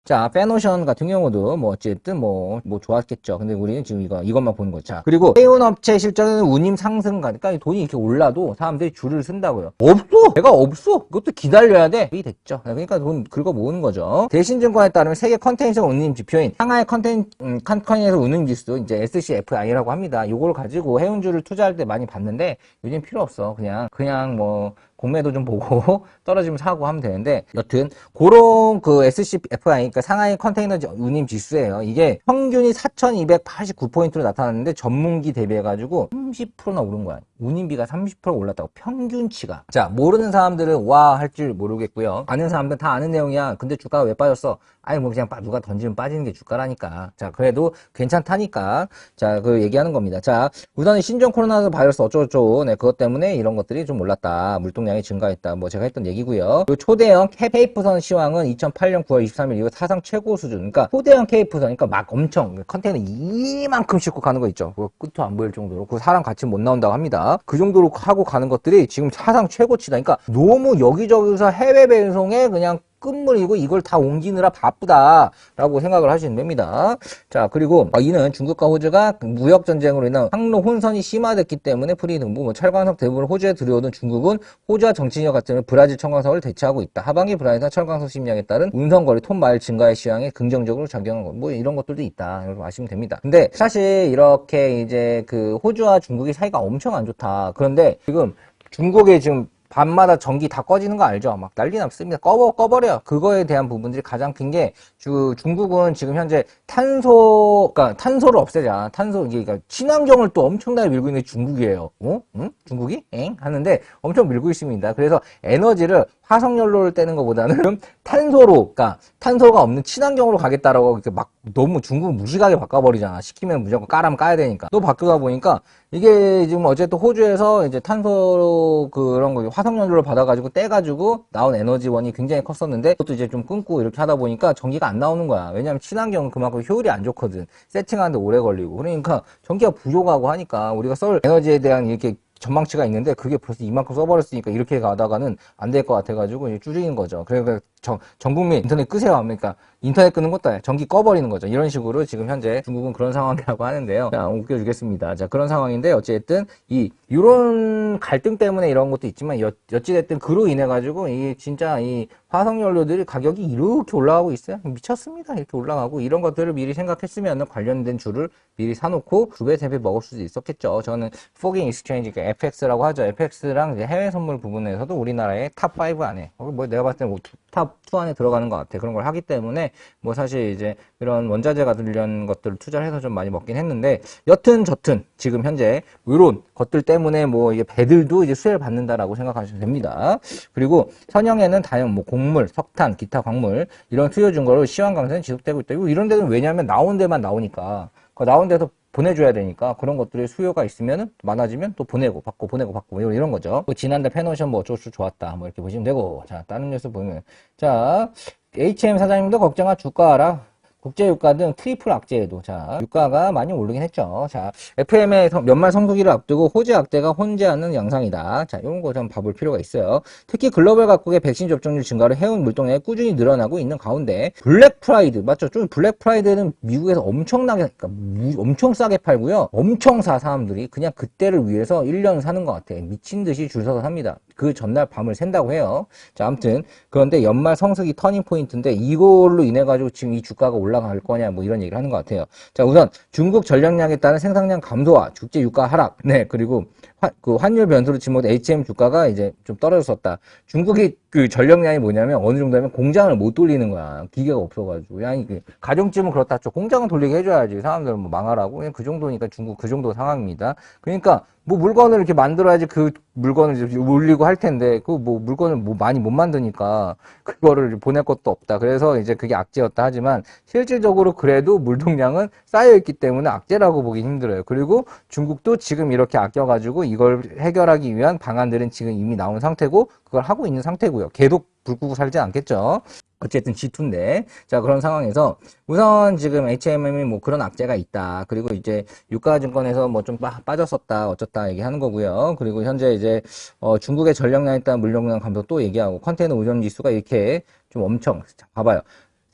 자, 페노션 같은 경우도 뭐 어쨌든 뭐 좋았겠죠. 근데 우리는 지금 이것만 보는 거죠. 자, 그리고 해운 업체 실적은 운임 상승 가니까 돈이 이렇게 올라도 사람들이 줄을 쓴다고요. 없어! 내가 없어! 그것도 기다려야 돼. 이 됐죠. 그러니까 돈 긁어 모으는 거죠. 대신증권에 따르면 세계 컨테이너 운임 지표인 상하이 컨테이너 운임 지수, 이제 SCFI라고 합니다. 요걸 가지고 해운주를 투자할 때 많이 봤는데 요즘 필요 없어. 그냥 뭐 공매도 좀 보고 떨어지면 사고 하면 되는데, 여튼 그런 그 SCFI, 그러니까 상하이 컨테이너 운임 지수예요. 이게 평균이 4,289포인트로 나타났는데 전문기 대비해가지고 30%나 오른 거야. 운임비가 30% 올랐다고, 평균치가. 자, 모르는 사람들은 와 할 줄 모르겠고요. 아는 사람들은 다 아는 내용이야. 근데 주가가 왜 빠졌어? 아니 뭐 그냥 누가 던지면 빠지는 게 주가라니까. 자, 그래도 괜찮다니까. 자, 그 얘기하는 겁니다. 자, 우선은 신종 코로나 바이러스 어쩌고저쩌고, 네, 그것 때문에 이런 것들이 좀 올랐다. 물동량이 증가했다. 뭐 제가 했던 얘기고요. 그 초대형 케이프선 시황은 2008년 9월 23일 이후 사상 최고 수준. 그러니까 초대형 케이프선, 그러니까 막 엄청 컨테이너 이만큼 싣고 가는 거 있죠. 그거 끝도 안 보일 정도로. 그 사람 같이 못 나온다고 합니다. 그 정도로 하고 가는 것들이 지금 사상 최고치다. 그러니까 너무 여기저기서 해외 배송에 그냥 끝물이고 이걸 다 옮기느라 바쁘다라고 생각을 하시면 됩니다. 자, 그리고 이는 중국과 호주가 무역 전쟁으로 인한 항로 혼선이 심화됐기 때문에 프리 등부, 철강석 대부분을 호주에 들여오던 중국은 호주와 정치적 같은 브라질 청강석을 대체하고 있다. 하반기 브라질과 철강석 심리학에 따른 운송거리 톤마일 증가의 시황에 긍정적으로 작용한 것, 뭐 이런 것들도 있다. 이렇게 아시면 됩니다. 근데 사실 이렇게 이제 그 호주와 중국의 사이가 엄청 안 좋다. 그런데 지금 중국에 지금 밤마다 전기 다 꺼지는 거 알죠? 막 난리 났습니다. 꺼버려. 그거에 대한 부분들이 가장 큰 게, 중국은 지금 현재 그러니까 탄소를 없애자. 그러니까 친환경을 또 엄청나게 밀고 있는 게 중국이에요. 응? 중국이? 엥? 하는데 엄청 밀고 있습니다. 그래서 에너지를 화석연료를 떼는 것보다는 그러니까 탄소가 없는 친환경으로 가겠다라고 이렇게 막 너무 중국 무식하게 바꿔버리잖아. 시키면 무조건 까라면 까야 되니까. 또 바꾸다 보니까 이게 지금 어쨌든 호주에서 이제 탄소 그런 거 화석연료를 받아가지고 떼가지고 나온 에너지원이 굉장히 컸었는데 그것도 이제 좀 끊고 이렇게 하다 보니까 전기가 안 나오는 거야. 왜냐면 친환경은 그만큼 효율이 안 좋거든. 세팅하는데 오래 걸리고. 그러니까 전기가 부족하고 하니까 우리가 썰 에너지에 대한 이렇게 전망치가 있는데 그게 벌써 이만큼 써버렸으니까 이렇게 가다가는 안 될 것 같아가지고 이제 줄이는 거죠. 그래서 전 국민 인터넷 끄세요. 그러니까 인터넷 끄는 것도 아니야. 전기 꺼버리는 거죠. 이런 식으로 지금 현재 중국은 그런 상황이라고 하는데요. 자, 웃겨주겠습니다. 자, 그런 상황인데 어찌됐든 이런 갈등 때문에 이런 것도 있지만 어찌됐든 그로 인해 가지고 진짜 이 화석연료들이 가격이 이렇게 올라가고 있어요. 미쳤습니다. 이렇게 올라가고 이런 것들을 미리 생각했으면 관련된 줄을 미리 사놓고 2배, 3배 먹을 수도 있었겠죠. 저는 포깅 익스체인지, 그러니까 FX라고 하죠. FX랑 해외 선물 부분에서도 우리나라의 탑 5 안에, 뭐 내가 봤을 때 탑 2 안에 들어가는 것 같아. 그런 걸 하기 때문에 뭐 사실 이제 이런 원자재가 들려는 것들을 투자를 해서 좀 많이 먹긴 했는데, 여튼 저튼 지금 현재 이런 것들 때문에 뭐 이게 배들도 이제 수혜를 받는다라고 생각하시면 됩니다. 그리고 선형에는 다양 뭐 곡물, 석탄, 기타 광물 이런 수요 증가로 시황 강세는 지속되고 있다. 이런 데는 왜냐하면 나온 데만 나오니까 그 나온 데서 보내줘야 되니까 그런 것들이 수요가 있으면 많아지면 또 보내고 받고 이런 거죠. 지난달 페노션 뭐 어쩌고 좋았다 뭐 이렇게 보시면 되고. 자, 다른 뉴스 보면, 자, H&M 사장님도 걱정한 주가라. 국제유가 등 트리플 악재에도, 자, 유가가 많이 오르긴 했죠. 자, FM의 연말 성수기를 앞두고 호재 악재가 혼재하는 양상이다. 자, 이런 거 좀 봐볼 필요가 있어요. 특히 글로벌 각국의 백신 접종률 증가로 해운 물동량이 꾸준히 늘어나고 있는 가운데 블랙 프라이드, 맞죠? 좀 블랙 프라이드는 미국에서 엄청나게, 그러니까 엄청 싸게 팔고요. 엄청 사람들이 그냥 그때를 위해서 1년 사는 것 같아. 미친 듯이 줄 서서 삽니다. 그 전날 밤을 샌다고 해요. 자, 아무튼 그런데 연말 성수기 터닝 포인트인데 이걸로 인해 가지고 지금 이 주가가 올라갈 거냐 뭐 이런 얘기를 하는 것 같아요. 자, 우선 중국 전력량에 따른 생산량 감소와 국제 유가 하락, 네, 그리고 그 환율 변수로 지목된 H&M 주가가 이제 좀 떨어졌었다. 중국이 그 전력량이 뭐냐면 어느 정도면 공장을 못 돌리는 거야. 기계가 없어가지고. 아니, 가정집은 그렇다 쳐. 공장은 돌리게 해줘야지. 사람들은 뭐 망하라고. 그냥 그 정도니까 중국 그 정도 상황입니다. 그러니까 뭐 물건을 이렇게 만들어야지 그 물건을 이제 올리고 할 텐데 그 뭐 물건을 뭐 많이 못 만드니까 그거를 보낼 것도 없다. 그래서 이제 그게 악재였다 하지만 실질적으로 그래도 물동량은 쌓여있기 때문에 악재라고 보기 힘들어요. 그리고 중국도 지금 이렇게 아껴가지고 이걸 해결하기 위한 방안들은 지금 이미 나온 상태고 그걸 하고 있는 상태고요. 계속 불 끄고 살지 않겠죠. 어쨌든 G2인데. 자, 그런 상황에서 우선 지금 H&M이 뭐 그런 악재가 있다. 그리고 이제 유가증권에서 뭐 좀 빠졌었다 어쩌다 얘기하는 거고요. 그리고 현재 이제 중국의 전력량에 따른 물동량 감소 또 얘기하고 컨테이너 의존 지수가 이렇게 좀 엄청, 자, 봐봐요.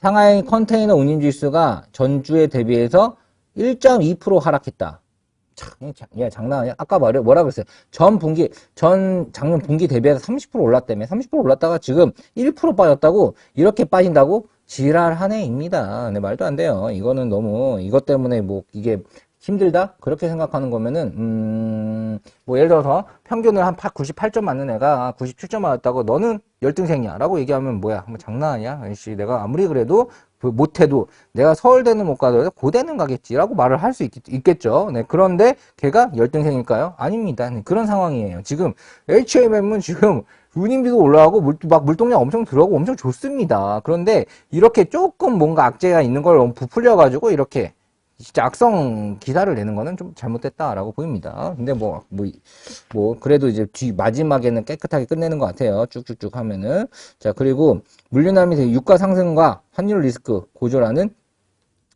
상하이 컨테이너 운임지수가 전주에 대비해서 1.2% 하락했다. 야, 장난 아니야? 아까 뭐라 그랬어요? 작년 분기 대비해서 30% 올랐다며. 30% 올랐다가 지금 1% 빠졌다고? 이렇게 빠진다고? 지랄한 해입니다. 네, 말도 안 돼요. 이거는 너무, 이것 때문에 뭐, 이게 힘들다? 그렇게 생각하는 거면은, 뭐, 예를 들어서 평균을 한 98점 맞는 애가 97점 맞았다고 너는 열등생이야. 라고 얘기하면 뭐야? 뭐 장난 아니야? 아이씨, 내가 아무리 그래도 못해도 내가 서울대는 못 가더라도 고대는 가겠지라고 말을 할 수 있겠죠. 네, 그런데 걔가 열등생일까요? 아닙니다. 네, 그런 상황이에요. 지금 HMM은 지금 운임비도 올라가고 물동량 엄청 들어가고 엄청 좋습니다. 그런데 이렇게 조금 뭔가 악재가 있는 걸 너무 부풀려가지고 이렇게 진짜 악성 기사를 내는 거는 좀 잘못됐다라고 보입니다. 근데 그래도 이제 마지막에는 깨끗하게 끝내는 것 같아요. 쭉쭉쭉 하면은. 자, 그리고 물류난 및 유가 상승과 환율 리스크 고조라는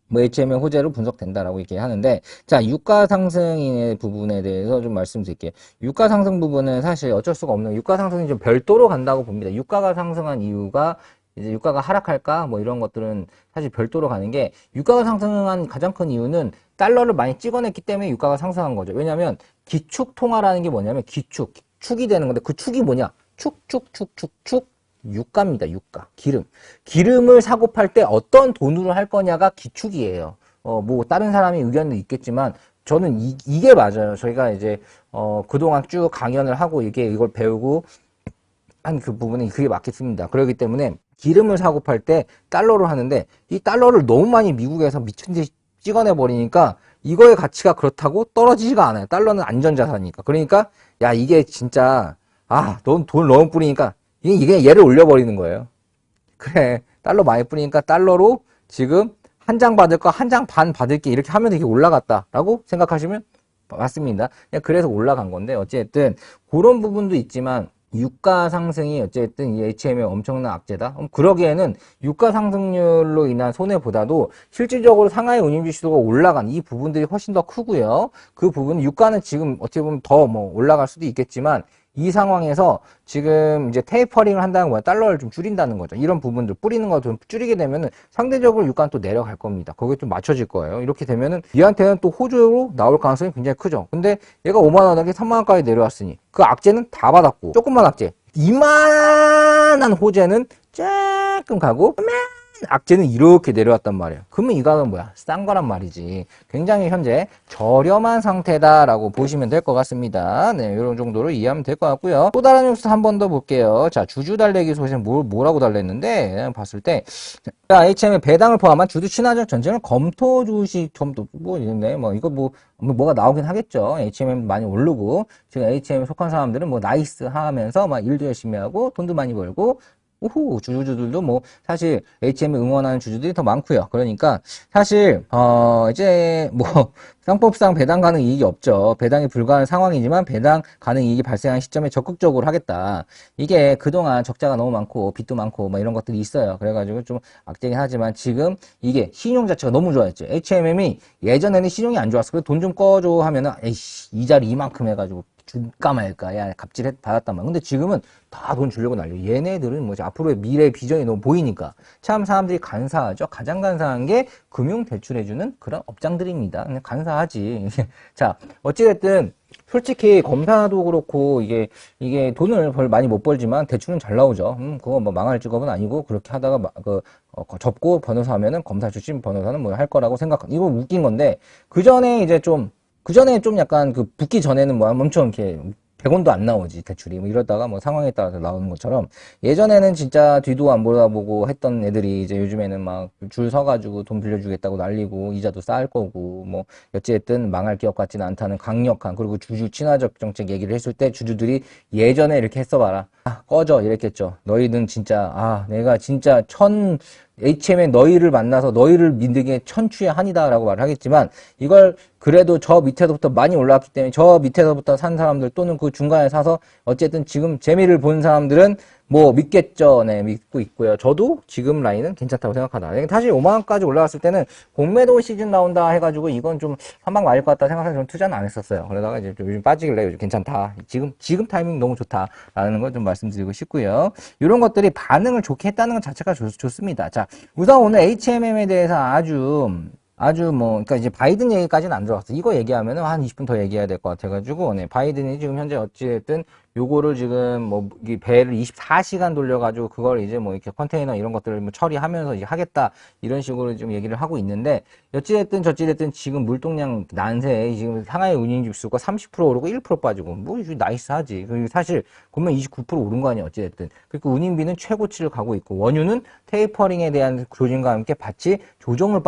뭐 HMM 호재로 분석된다라고 이렇게 하는데, 자, 유가 상승의 부분에 대해서 좀 말씀드릴게요. 유가 상승 부분은 사실 어쩔 수가 없는, 유가 상승이 좀 별도로 간다고 봅니다. 유가가 상승한 이유가 이제 유가가 하락할까? 뭐 이런 것들은 사실 별도로 가는 게, 유가가 상승한 가장 큰 이유는 달러를 많이 찍어냈기 때문에 유가가 상승한 거죠. 왜냐면 기축 통화라는 게 뭐냐면 축이 되는 건데, 그 축이 뭐냐? 축. 유가입니다. 유가. 기름을 사고 팔 때 어떤 돈으로 할 거냐가 기축이에요. 뭐 다른 사람이 의견도 있겠지만 저는 이게 맞아요. 저희가 이제 그동안 쭉 강연을 하고 이걸 배우고 한 그 부분이 그게 맞겠습니다. 그렇기 때문에 기름을 사고 팔 때 달러로 하는데, 이 달러를 너무 많이 미국에서 미친 듯이 찍어내 버리니까 이거의 가치가 그렇다고 떨어지지가 않아요. 달러는 안전자산이니까. 그러니까 야, 이게 진짜 넌 돈 너무 뿌리니까 이게 얘를 올려버리는 거예요. 그래, 달러 많이 뿌리니까 달러로 지금 한 장 받을 거 한 장 반 받을게, 이렇게 하면 되게 올라갔다라고 생각하시면 맞습니다. 그래서 올라간 건데, 어쨌든 그런 부분도 있지만 유가 상승이 어쨌든 이 HM의 엄청난 악재다. 그러기에는 유가 상승률로 인한 손해보다도 실질적으로 상하이 운임지수가 올라간 이 부분들이 훨씬 더 크고요. 그 부분, 유가는 지금 어떻게 보면 더 올라갈 수도 있겠지만, 이 상황에서 지금 이제 테이퍼링을 한다는 거야. 달러를 좀 줄인다는 거죠. 이런 부분들 뿌리는 거 좀 줄이게 되면은 상대적으로 유가는 또 내려갈 겁니다. 거기에 좀 맞춰질 거예요. 이렇게 되면은 얘한테는 또 호조로 나올 가능성이 굉장히 크죠. 근데 얘가 5만 원하게 3만 원까지 내려왔으니 그 악재는 다 받았고, 조금만 악재, 이만한 호재는 조금 가고, 악재는 이렇게 내려왔단 말이에요. 그러면 이거는 뭐야? 싼 거란 말이지. 굉장히 현재 저렴한 상태다라고 보시면 될 것 같습니다. 네, 이런 정도로 이해하면 될 것 같고요. 또 다른 뉴스 한 번 더 볼게요. 자, 주주 달래기 소식 뭐라고 달랬는데, 봤을 때, 자, HM의 배당을 포함한 주주 친화적 전쟁을 검토 주식 뭐가 나오긴 하겠죠. HMM 많이 오르고, 지금 HM에 속한 사람들은 나이스 하면서 일도 열심히 하고 돈도 많이 벌고, 주주들도 사실 HM을 응원하는 주주들이 더 많고요. 그러니까 사실 이제 상법상 배당 가능 이익이 없죠. 배당이 불가한 상황이지만 배당 가능 이익이 발생한 시점에 적극적으로 하겠다. 이게 그동안 적자가 너무 많고 빚도 많고 이런 것들이 있어요. 그래가지고 좀 악재긴 하지만 지금 이게 신용 자체가 너무 좋아졌죠. HMM이 예전에는 신용이 안 좋았어. 그래서 돈 좀 꺼줘 하면은 에이씨, 이자를 이만큼 해가지고 줄까 말까, 야, 갑질 받았단 말이야. 근데 지금은 다 돈 주려고 난리야. 얘네들은 앞으로의 미래 비전이 너무 보이니까. 참 사람들이 간사하죠. 가장 간사한 게 금융대출해주는 그런 업장들입니다. 그냥 간사하지. 자, 어찌됐든, 솔직히 검사도 그렇고, 이게 돈을 많이 못 벌지만 대출은 잘 나오죠. 그거 망할 직업은 아니고, 그렇게 하다가 접고 변호사 하면은 검사 출신 변호사는 할 거라고 이거 웃긴 건데, 그 전에 좀 약간 붙기 전에는 엄청 이렇게 100원도 안 나오지, 대출이. 이러다가 상황에 따라서 나오는 것처럼, 예전에는 진짜 뒤도 안 보고 했던 애들이 이제 요즘에는 줄 서가지고 돈 빌려주겠다고 난리고, 이자도 쌓을 거고, 어찌됐든 망할 기업 같지는 않다는 강력한, 그리고 주주 친화적 정책 얘기를 했을 때 주주들이 예전에 이렇게 했어봐라. 꺼져. 이랬겠죠. 너희는 진짜, 내가 진짜 HM에 너희를 만나서 너희를 믿는 천추의 한이다라고 말을 하겠지만, 이걸 그래도 저 밑에서부터 많이 올라왔기 때문에 저 밑에서부터 산 사람들 또는 그 중간에 사서 어쨌든 지금 재미를 본 사람들은 뭐 믿겠죠. 네, 믿고 있고요. 저도 지금 라인은 괜찮다고 생각하다. 사실 5만원까지 올라갔을 때는 공매도 시즌 나온다 해가지고 이건 좀 한 방 맞을 것 같다 생각해서 저는 투자는 안 했었어요. 그러다가 이제 좀 요즘 빠지길래 요즘 괜찮다. 지금 타이밍 너무 좋다라는 걸 좀 말씀드리고 싶고요. 이런 것들이 반응을 좋게 했다는 것 자체가 좋습니다. 자, 우선 오늘 HMM에 대해서 아주 그러니까 이제 바이든 얘기까지는 안 들어갔어. 이거 얘기하면은 한 20분 더 얘기해야 될 것 같아가지고, 네, 바이든이 지금 현재 어찌됐든 요거를 지금 이 배를 24시간 돌려가지고 그걸 이제 이렇게 컨테이너 이런 것들을 처리하면서 이제 하겠다 이런 식으로 좀 얘기를 하고 있는데, 어찌됐든 저찌됐든 지금 물동량 난세에 지금 상하이 운임지수가 30% 오르고 1% 빠지고 나이스하지. 그리고 사실 보면 29% 오른 거 아니야 어찌됐든. 그리고 운임비는 최고치를 가고 있고, 원유는 테이퍼링에 대한 조짐과 함께 같이 조정을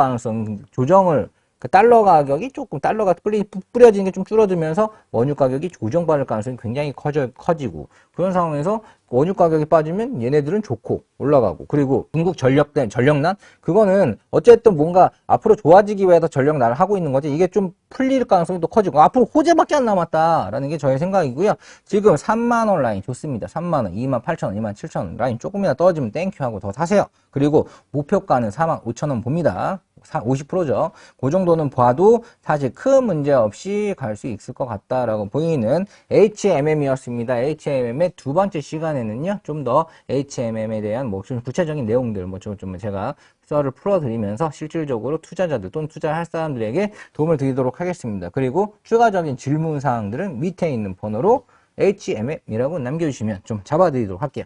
그 달러 가격이 달러가 뿌려지는 게 좀 줄어들면서 원유 가격이 조정받을 가능성이 굉장히 커지고, 그런 상황에서 원유 가격이 빠지면 얘네들은 좋고 올라가고, 그리고 중국 전력난 그거는 어쨌든 뭔가 앞으로 좋아지기 위해서 전력난을 하고 있는 거지, 이게 좀 풀릴 가능성이 또 커지고, 앞으로 호재밖에 안 남았다라는 게 저의 생각이고요. 지금 3만원 라인 좋습니다. 3만원, 28,000원, 27,000원 라인 조금이나 떨어지면 땡큐 하고 더 사세요. 그리고 목표가는 45,000원 봅니다. 50%죠. 그 정도는 봐도 사실 큰 문제 없이 갈 수 있을 것 같다라고 보이는 HMM이었습니다. HMM의 두 번째 시간에는요, 좀 더 HMM에 대한 좀 구체적인 내용들 좀 제가 썰을 풀어드리면서 실질적으로 투자자들 또는 투자할 사람들에게 도움을 드리도록 하겠습니다. 그리고 추가적인 질문 사항들은 밑에 있는 번호로 HMM이라고 남겨주시면 좀 잡아드리도록 할게요.